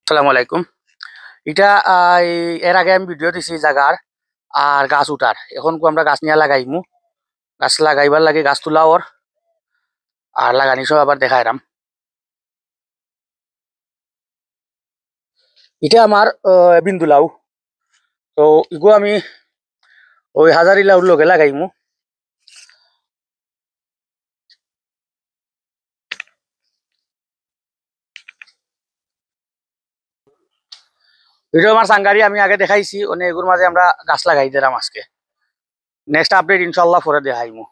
আসসালামু আলাইকুম। এটা এর আগে আমি ভিডিও দিছি জাগার আর গাছ উঠার। এখন আমরা গাছ নিয়ে লাগাইমু। গাছ লাগাইবার লাগে গাছ তোলা ওর আর লাগানি সব আবার দেখাইরাম। এটা আমার বিন্দু লাউ। তো ইগো আমি ওই হাজারি লাউর লগে লাগাইমু। এটা আমার সাংগারি আমি আগে দেখাইছি, অনেক এগুর মাঝে আমরা গাছ লাগাই দিলাম আজকে। নেক্সট আপডেট ইনশাল্লাহ পরে দেখাইমু।